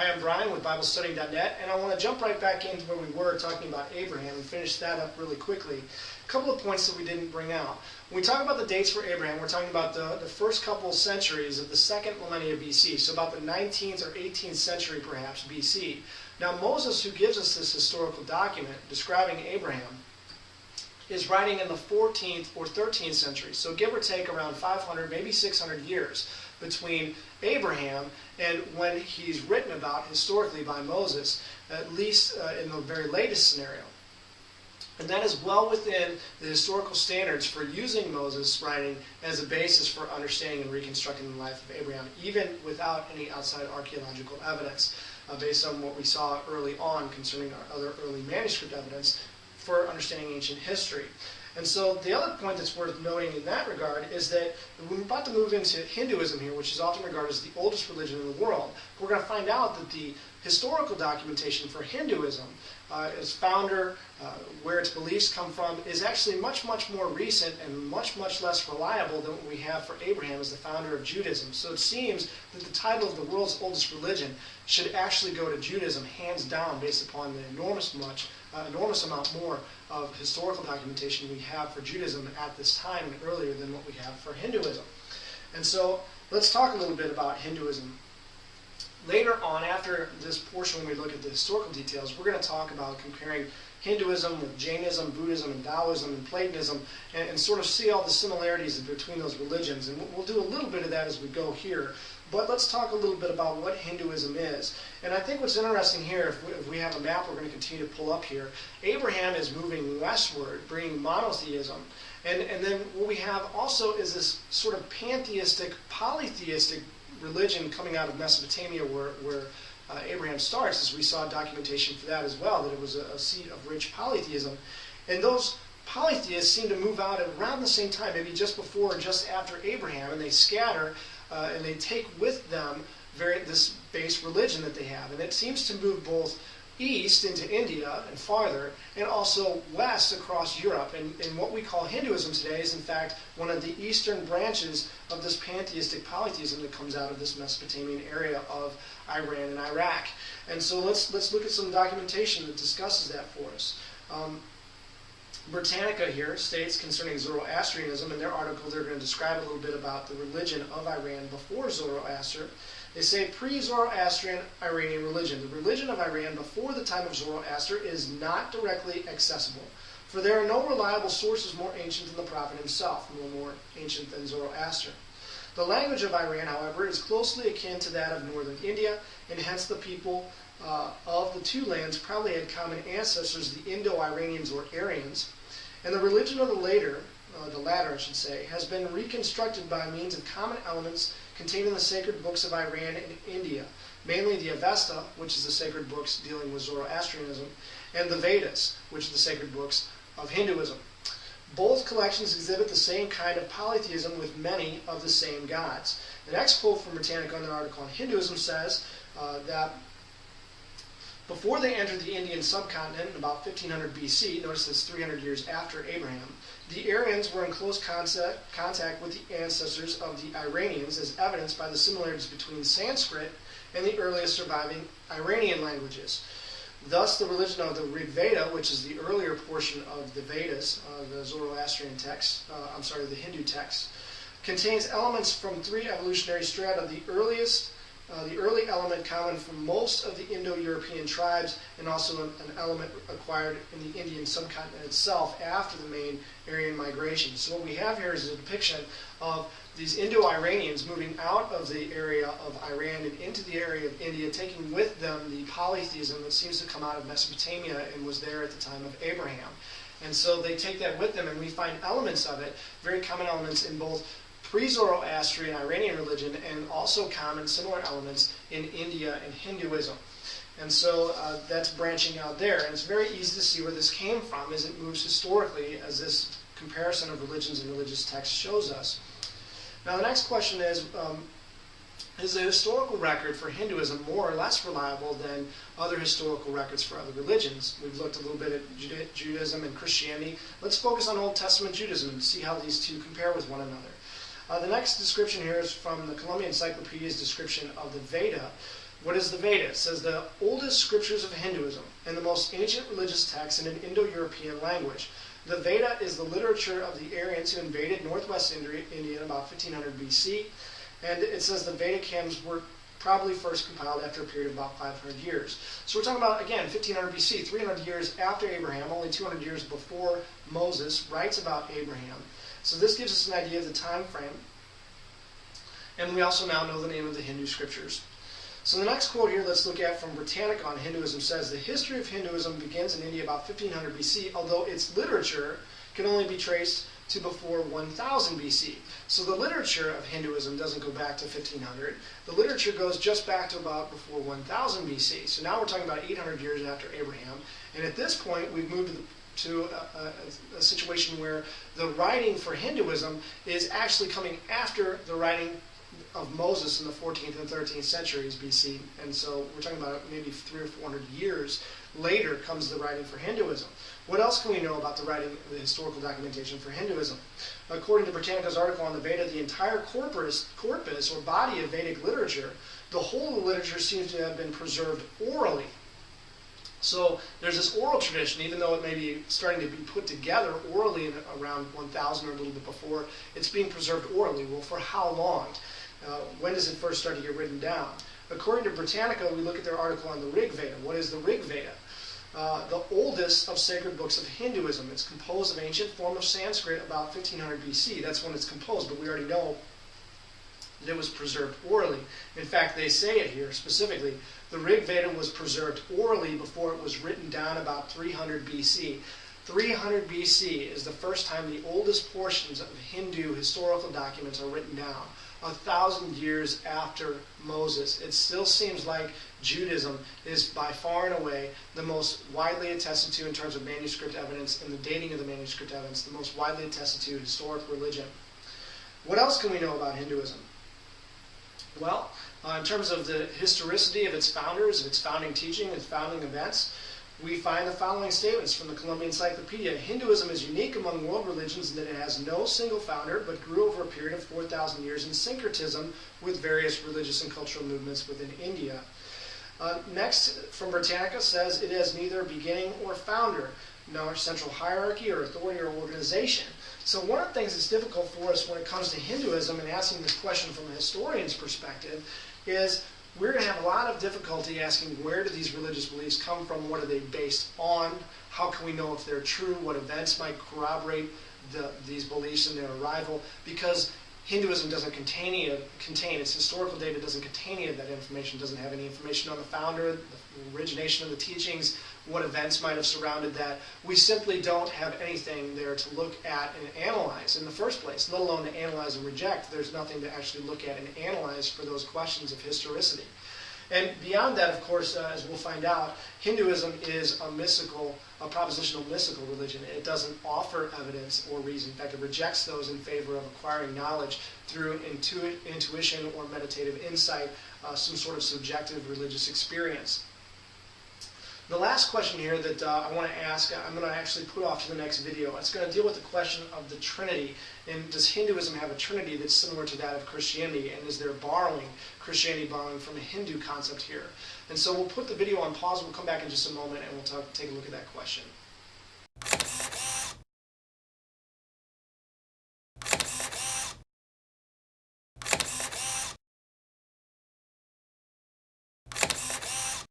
Hi, I'm Brian with BibleStudying.net, and I want to jump right back into where we were talking about Abraham and finish that up really quickly. A couple of points that we didn't bring out. When we talk about the dates for Abraham, we're talking about the first couple centuries of the second millennia BC, so about the 19th or 18th century perhaps BC. Now Moses, who gives us this historical document describing Abraham, is writing in the 14th or 13th century, so give or take around 500, maybe 600 years between Abraham and when he's written about historically by Moses, at least in the very latest scenario. And that is well within the historical standards for using Moses' writing as a basis for understanding and reconstructing the life of Abraham, even without any outside archaeological evidence, based on what we saw early on concerning our other early manuscript evidence for understanding ancient history. And so the other point that's worth noting in that regard is that we're about to move into Hinduism here, which is often regarded as the oldest religion in the world. We're going to find out that the historical documentation for Hinduism, its founder, where its beliefs come from, is actually much, much more recent and much, much less reliable than what we have for Abraham as the founder of Judaism. So it seems that the title of the world's oldest religion should actually go to Judaism, hands down, based upon the enormous amount more of historical documentation we have for Judaism at this time and earlier than what we have for Hinduism. And so let's talk a little bit about Hinduism. Later on, after this portion, when we look at the historical details, we're going to talk about comparing Hinduism with Jainism, Buddhism, and Taoism, and Platonism, and sort of see all the similarities between those religions. And we'll do a little bit of that as we go here. But let's talk a little bit about what Hinduism is. And I think what's interesting here, if we have a map we're going to continue to pull up here, Abraham is moving westward, bringing monotheism. And then what we have also is this sort of pantheistic, polytheistic religion coming out of Mesopotamia where Abraham starts, as we saw documentation for that as well, that it was a seat of rich polytheism. And those polytheists seem to move out at around the same time, maybe just before or just after Abraham, and they scatter and they take with them this base religion that they have. And it seems to move both east into India and farther, and also west across Europe. And what we call Hinduism today is, in fact, one of the eastern branches of this pantheistic polytheism that comes out of this Mesopotamian area of Iran and Iraq. And so let's look at some documentation that discusses that for us. Britannica here states concerning Zoroastrianism, in their article they're going to describe a little bit about the religion of Iran before Zoroaster. They say pre-Zoroastrian Iranian religion. The religion of Iran before the time of Zoroaster is not directly accessible, for there are no reliable sources more ancient than the prophet himself, no more ancient than Zoroaster. The language of Iran, however, is closely akin to that of northern India, and hence the people of the two lands probably had common ancestors, the Indo-Iranians or Aryans. And the religion of the latter, has been reconstructed by means of common elements contained in the sacred books of Iran and India, mainly the Avesta, which is the sacred books dealing with Zoroastrianism, and the Vedas, which are the sacred books of Hinduism. Both collections exhibit the same kind of polytheism with many of the same gods. The next quote from Britannica on their article on Hinduism says that before they entered the Indian subcontinent in about 1500 BC, notice this 300 years after Abraham, the Aryans were in close contact with the ancestors of the Iranians, as evidenced by the similarities between Sanskrit and the earliest surviving Iranian languages. Thus, the religion of the Rig Veda, which is the earlier portion of the Vedas, the Zoroastrian text, the Hindu text, contains elements from three evolutionary strata. The early element common from most of the Indo-European tribes, and also an element acquired in the Indian subcontinent itself after the main Aryan migration. So what we have here is a depiction of these Indo-Iranians moving out of the area of Iran and into the area of India, taking with them the polytheism that seems to come out of Mesopotamia and was there at the time of Abraham. And so they take that with them, and we find elements of it, very common elements in both pre-Zoroastrian Iranian religion, and also common similar elements in India and Hinduism. And so that's branching out there. And it's very easy to see where this came from as it moves historically, as this comparison of religions and religious texts shows us. Now the next question is the historical record for Hinduism more or less reliable than other historical records for other religions? We've looked a little bit at Judaism and Christianity. Let's focus on Old Testament Judaism and see how these two compare with one another. The next description here is from the Columbia Encyclopedia's description of the Veda. What is the Veda? It says the oldest scriptures of Hinduism and the most ancient religious text in an Indo-European language. The Veda is the literature of the Aryans who invaded northwest India in about 1500 BC. And it says the Vedic hymns were probably first compiled after a period of about 500 years. So we're talking about, again, 1500 BC, 300 years after Abraham, only 200 years before Moses writes about Abraham. So this gives us an idea of the time frame. And we also now know the name of the Hindu scriptures. So the next quote here, let's look at from Britannica on Hinduism, says the history of Hinduism begins in India about 1500 BC, although its literature can only be traced to before 1000 BC. So the literature of Hinduism doesn't go back to 1500. The literature goes just back to about before 1000 BC. So now we're talking about 800 years after Abraham. And at this point, we've moved to a situation where the writing for Hinduism is actually coming after the writing of Moses in the 14th and 13th centuries BC, and so we're talking about maybe 300 or 400 years later comes the writing for Hinduism. What else can we know about the writing, the historical documentation for Hinduism? According to Britannica's article on the Veda, the entire corpus or body of Vedic literature, the whole of the literature seems to have been preserved orally. So there's this oral tradition, even though it may be starting to be put together orally in around 1000 or a little bit before, it's being preserved orally. Well, for how long? When does it first start to get written down? According to Britannica, we look at their article on the Rig Veda. What is the Rig Veda? The oldest of sacred books of Hinduism. It's composed of ancient form of Sanskrit about 1500 BC. That's when it's composed, but we already know that it was preserved orally. In fact, they say it here specifically. The Rig Veda was preserved orally before it was written down about 300 BC. 300 BC is the first time the oldest portions of Hindu historical documents are written down. 1,000 years after Moses. It still seems like Judaism is by far and away the most widely attested to in terms of manuscript evidence and the dating of the manuscript evidence, the most widely attested to historic religion. What else can we know about Hinduism? Well, in terms of the historicity of its founders, of its founding teaching, its founding events, we find the following statements from the Columbia Encyclopedia. Hinduism is unique among world religions in that it has no single founder, but grew over a period of 4,000 years in syncretism with various religious and cultural movements within India. Next, from Britannica, says it has neither beginning or founder, nor central hierarchy or authority or organization. So one of the things that's difficult for us when it comes to Hinduism and asking this question from a historian's perspective is we're going to have a lot of difficulty asking where do these religious beliefs come from, what are they based on, how can we know if they're true, what events might corroborate these beliefs and their arrival, because Hinduism doesn't contain its historical data doesn't contain any of that information, doesn't have any information on the founder, the origination of the teachings, what events might have surrounded that. We simply don't have anything there to look at and analyze in the first place, let alone to analyze and reject. There's nothing to actually look at and analyze for those questions of historicity. And beyond that, of course, as we'll find out, Hinduism is a propositional mystical religion. It doesn't offer evidence or reason. In fact, it rejects those in favor of acquiring knowledge through intuition or meditative insight, some sort of subjective religious experience. The last question here that I want to ask, I'm going to actually put off to the next video. It's going to deal with the question of the Trinity. And does Hinduism have a Trinity that's similar to that of Christianity? And is there Christianity borrowing from a Hindu concept here? And so we'll put the video on pause. We'll come back in just a moment and we'll take a look at that question.